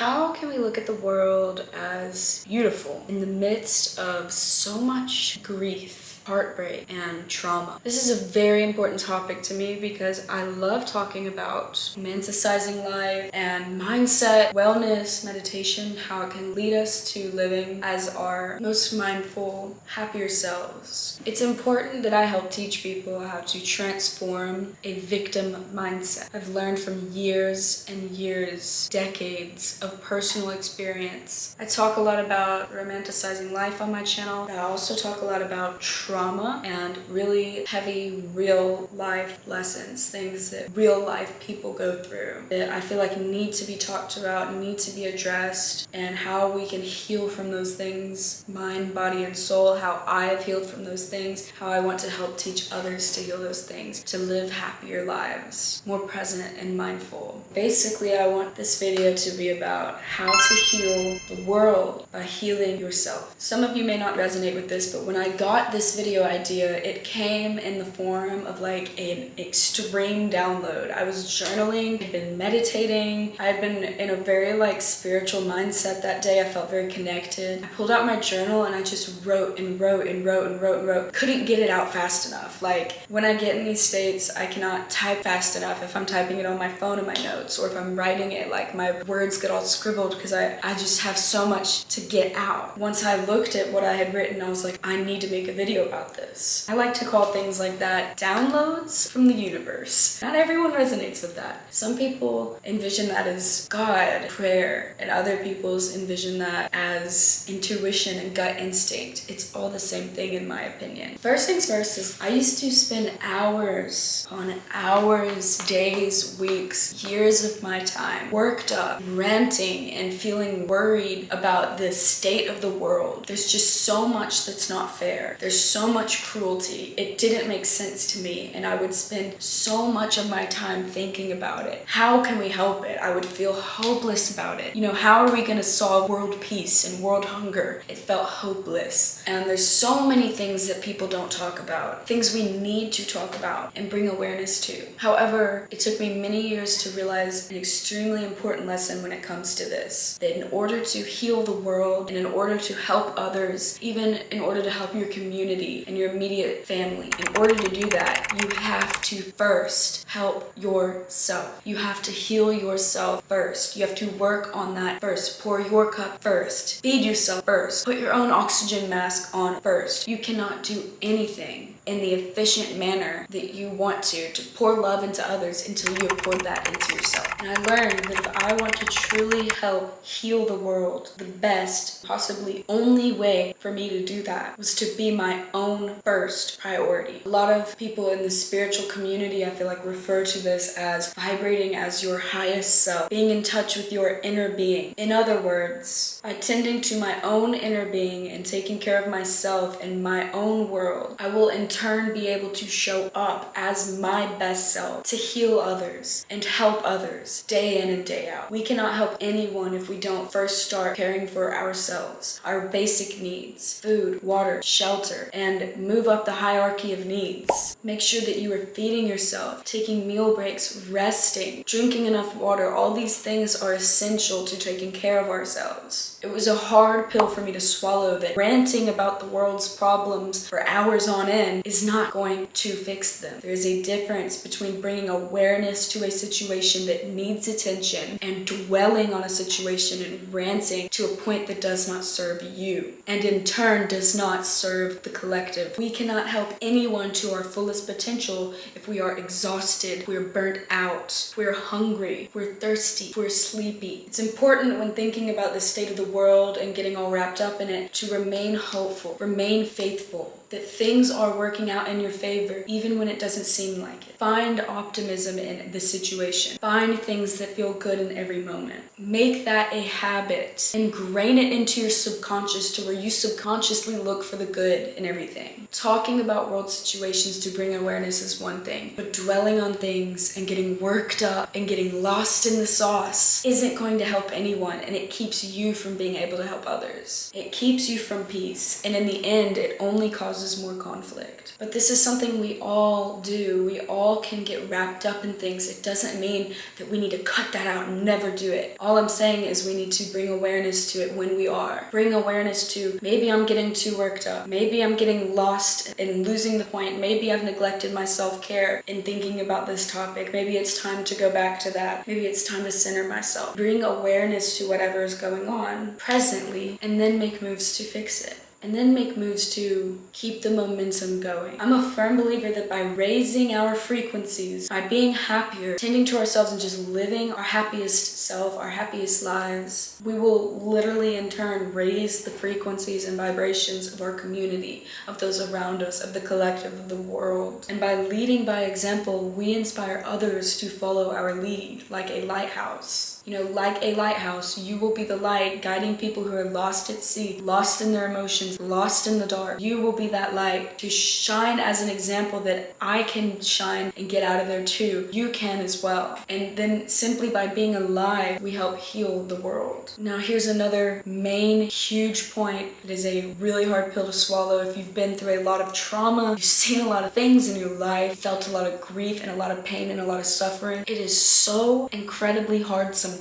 How can we look at the world as beautiful in the midst of so much grief, heartbreak, and trauma? This is a very important topic to me because I love talking about romanticizing life and mindset, wellness, meditation, how it can lead us to living as our most mindful, happier selves. It's important that I help teach people how to transform a victim mindset. I've learned from years and years, decades of personal experience. I talk a lot about romanticizing life on my channel. I also talk a lot about trauma and really heavy real life lessons, things that real life people go through that I feel like need to be talked about, need to be addressed, and how we can heal from those things, mind, body, and soul, how I have healed from those things, how I want to help teach others to heal those things, to live happier lives, more present and mindful. Basically, I want this video to be about how to heal the world by healing yourself. Some of you may not resonate with this, but when I got this video idea, it came in the form of like an extreme download. I was journaling, I'd been meditating, I had been in a very like spiritual mindset that day. I felt very connected. I pulled out my journal and I just wrote and wrote and wrote and wrote and wrote. Couldn't get it out fast enough. Like when I get in these states, I cannot type fast enough if I'm typing it on my phone in my notes, or if I'm writing it, like my words get all scribbled because I just have so much to get out. Once I looked at what I had written, I was like, I need to make a video about this. I like to call things like that downloads from the universe. Not everyone resonates with that. Some people envision that as God, prayer, and other people's envision that as intuition and gut instinct. It's all the same thing in my opinion. First things first is I used to spend hours on hours, days, weeks, years of my time worked up, ranting and feeling worried about the state of the world. There's just so much that's not fair. There's so much cruelty. It didn't make sense to me, and I would spend so much of my time thinking about it. How can we help it? I would feel hopeless about it. You know, how are we going to solve world peace and world hunger? It felt hopeless. And there's so many things that people don't talk about, things we need to talk about and bring awareness to. However, it took me many years to realize an extremely important lesson when it comes to this, that in order to heal the world and in order to help others, even in order to help your community and your immediate family, in order to do that, you have to first help yourself. You have to heal yourself first. You have to work on that first. Pour your cup first. Feed yourself first. Put your own oxygen mask on first. You cannot do anything in the efficient manner that you want to pour love into others until you have poured that into yourself. And I learned that if I want to truly help heal the world, the best, possibly only way for me to do that was to be my own first priority. A lot of people in the spiritual community, I feel like, refer to this as vibrating as your highest self, being in touch with your inner being. In other words, by tending to my own inner being and taking care of myself and my own world, I will in turn be able to show up as my best self to heal others and help others day in and day out. We cannot help anyone if we don't first start caring for ourselves, our basic needs, food, water, shelter, and move up the hierarchy of needs. Make sure that you are feeding yourself, taking meal breaks, resting, drinking enough water. All these things are essential to taking care of ourselves. It was a hard pill for me to swallow that ranting about the world's problems for hours on end is not going to fix them. There is a difference between bringing awareness to a situation that needs attention and dwelling on a situation and ranting to a point that does not serve you and in turn does not serve the collective. We cannot help anyone to our fullest potential if we are exhausted, if we're burnt out, if we're hungry, if we're thirsty, if we're sleepy. It's important when thinking about the state of the world and getting all wrapped up in it to remain hopeful, remain faithful, that things are working out in your favor even when it doesn't seem like it. Find optimism in the situation. Find things that feel good in every moment. Make that a habit. Ingrain it into your subconscious to where you subconsciously look for the good in everything. Talking about world situations to bring awareness is one thing, but dwelling on things and getting worked up and getting lost in the sauce isn't going to help anyone, and it keeps you from being able to help others. It keeps you from peace, and in the end, it only causes causes more conflict. But this is something we all do. We all can get wrapped up in things. It doesn't mean that we need to cut that out and never do it. All I'm saying is we need to bring awareness to it when we are. Bring awareness to, maybe I'm getting too worked up. Maybe I'm getting lost and losing the point. Maybe I've neglected my self-care in thinking about this topic. Maybe it's time to go back to that. Maybe it's time to center myself. Bring awareness to whatever is going on presently, and then make moves to fix it. And then make moves to keep the momentum going. I'm a firm believer that by raising our frequencies, by being happier, tending to ourselves and just living our happiest self, our happiest lives, we will literally in turn raise the frequencies and vibrations of our community, of those around us, of the collective, of the world. And by leading by example, we inspire others to follow our lead, like a lighthouse. You know, like a lighthouse, you will be the light guiding people who are lost at sea, lost in their emotions, lost in the dark. You will be that light to shine as an example that I can shine and get out of there too. You can as well. And then simply by being alive, we help heal the world. Now here's another main huge point. It is a really hard pill to swallow if you've been through a lot of trauma, you've seen a lot of things in your life, felt a lot of grief and a lot of pain and a lot of suffering. It is so incredibly hard sometimes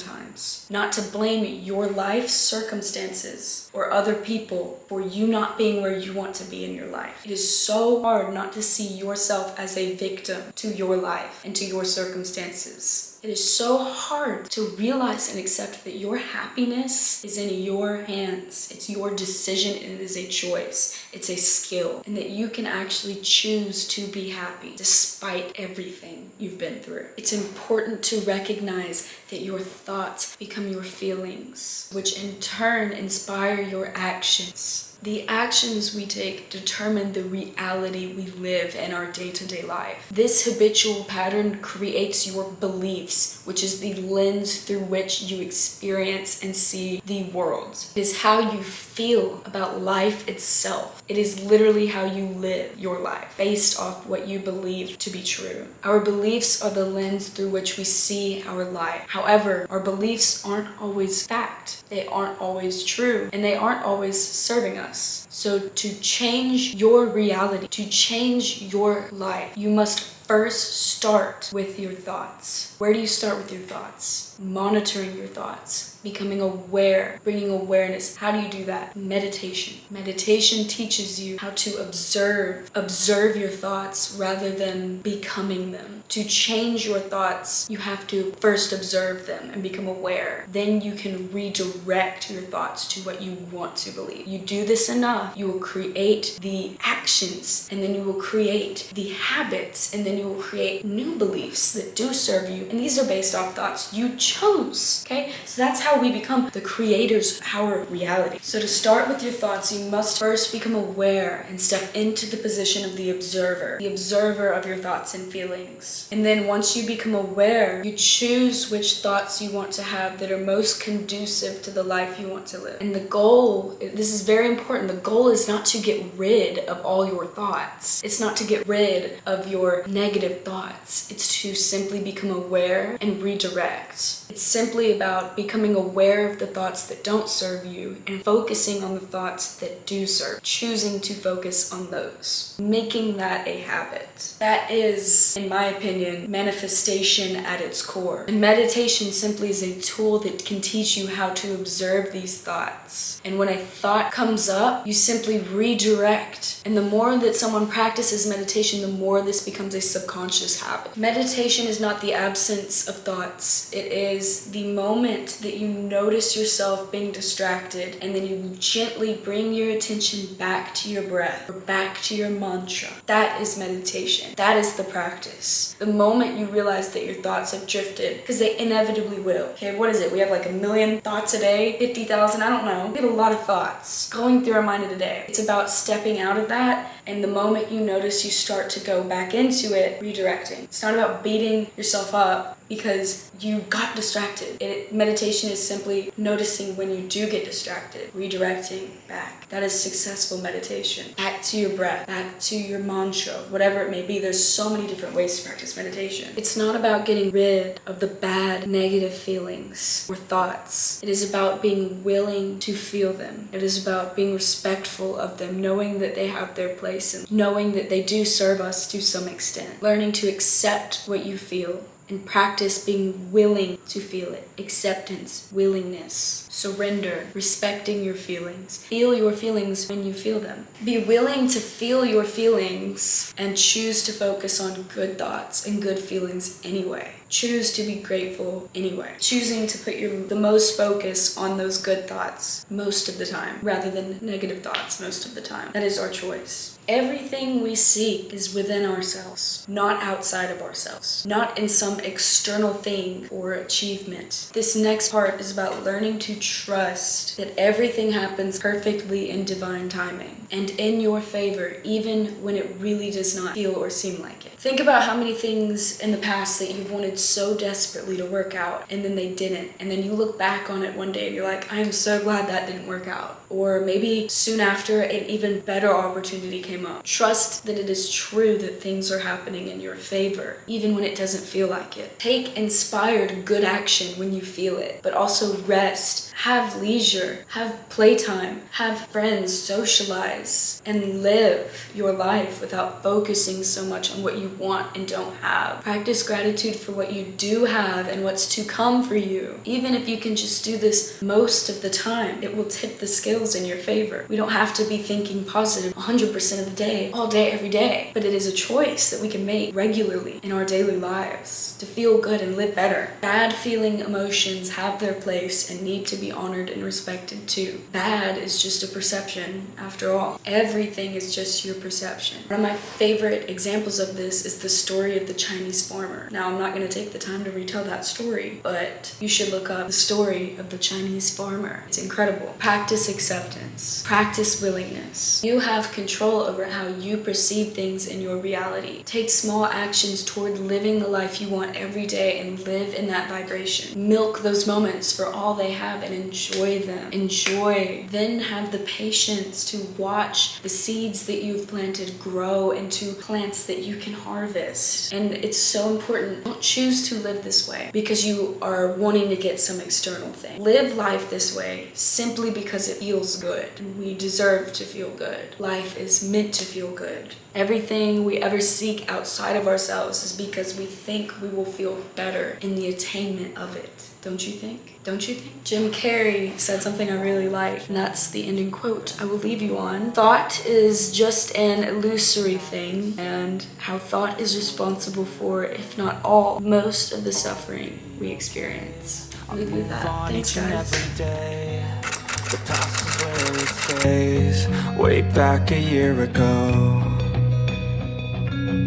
not to blame your life circumstances or other people for you not being where you want to be in your life. It is so hard not to see yourself as a victim to your life and to your circumstances. It is so hard to realize and accept that your happiness is in your hands. It's your decision and it is a choice. It's a skill. And that you can actually choose to be happy despite everything you've been through. It's important to recognize that your thoughts become your feelings, which in turn inspire your actions. The actions we take determine the reality we live in our day-to-day life. This habitual pattern creates your beliefs, which is the lens through which you experience and see the world. It is how you feel about life itself. It is literally how you live your life, based off what you believe to be true. Our beliefs are the lens through which we see our life. However, our beliefs aren't always fact. They aren't always true, and they aren't always serving us. So to change your reality, to change your life, you must first start with your thoughts. Where do you start with your thoughts? Monitoring your thoughts, becoming aware, bringing awareness. How do you do that? Meditation. Meditation teaches you how to observe your thoughts rather than becoming them. To change your thoughts, you have to first observe them and become aware. Then you can redirect your thoughts to what you want to believe. You do this enough, you will create the actions, and then you will create the habits, and then you will create new beliefs that do serve you. And these are based off thoughts you chose, okay? So that's how we become the creators of our reality. So to start with your thoughts, you must first become aware and step into the position of the observer of your thoughts and feelings. And then once you become aware, you choose which thoughts you want to have that are most conducive to the life you want to live. And the goal, this is very important, the goal is not to get rid of all your thoughts. It's not to get rid of your negative thoughts. It's to simply become aware and redirect. It's simply about becoming aware of the thoughts that don't serve you and focusing on the thoughts that do serve. Choosing to focus on those. Making that a habit. That is, in my opinion, manifestation at its core. And meditation simply is a tool that can teach you how to observe these thoughts. And when a thought comes up, you simply redirect. And the more that someone practices meditation, the more this becomes a subconscious habit. Meditation is not the absence of thoughts. It is the moment that you notice yourself being distracted and then you gently bring your attention back to your breath or back to your mantra. That is meditation. That is the practice. The moment you realize that your thoughts have drifted, because they inevitably will. Okay, what is it? We have like 1 million thoughts a day, 50,000, I don't know. We have a lot of thoughts going through our mind in a day. It's about stepping out of that, and the moment you notice you start to go back into it, redirecting. It's not about beating yourself up because you got distracted. Meditation is simply noticing when you do get distracted, redirecting back. That is successful meditation. Back to your breath, back to your mantra, whatever it may be. There's so many different ways to practice meditation. It's not about getting rid of the bad, negative feelings or thoughts. It is about being willing to feel them. It is about being respectful of them, knowing that they have their place and knowing that they do serve us to some extent. Learning to accept what you feel and practice being willing to feel it. Acceptance, willingness, surrender, respecting your feelings. Feel your feelings when you feel them. Be willing to feel your feelings and choose to focus on good thoughts and good feelings anyway. Choose to be grateful anyway. Choosing to put the most focus on those good thoughts most of the time rather than negative thoughts most of the time. That is our choice. Everything we seek is within ourselves, not outside of ourselves, not in some external thing or achievement. This next part is about learning to trust that everything happens perfectly in divine timing and in your favor, even when it really does not feel or seem like it. Think about how many things in the past that you've wanted so desperately to work out and then they didn't. And then you look back on it one day and you're like, I am so glad that didn't work out. Or maybe soon after, an even better opportunity came up. Trust that it is true that things are happening in your favor, even when it doesn't feel like it. Take inspired good action when you feel it, but also rest, have leisure, have playtime, have friends, socialize, and live your life without focusing so much on what you want and don't have. Practice gratitude for what you do have and what's to come for you. Even if you can just do this most of the time, it will tip the scales in your favor. We don't have to be thinking positive 100% of the day, all day, every day, but it is a choice that we can make regularly in our daily lives to feel good and live better. Bad feeling emotions have their place and need to be honored and respected too. Bad is just a perception after all. Everything is just your perception. One of my favorite examples of this is the story of the Chinese farmer. Now, I'm not going to take the time to retell that story, but you should look up the story of the Chinese farmer. It's incredible. Practice acceptance. Practice willingness. You have control over how you perceive things in your reality. Take small actions toward living the life you want every day and live in that vibration. Milk those moments for all they have and enjoy them. Enjoy. Then have the patience to watch the seeds that you've planted grow into plants that you can harvest. And it's so important. Don't choose to live this way because you are wanting to get some external thing. Live life this way simply because it feels good. And we deserve to feel good. Life is meant to feel good. Everything we ever seek outside of ourselves is because we think we will feel better in the attainment of it. Don't you think? Don't you think? Jim Carrey said something I really like, and that's the ending quote I will leave you on. Thought is just an illusory thing, and how thought is responsible for, if not all, most of the suffering we experience. I'll leave you with that. Thanks, guys. The past is where it stays. Way back a year ago,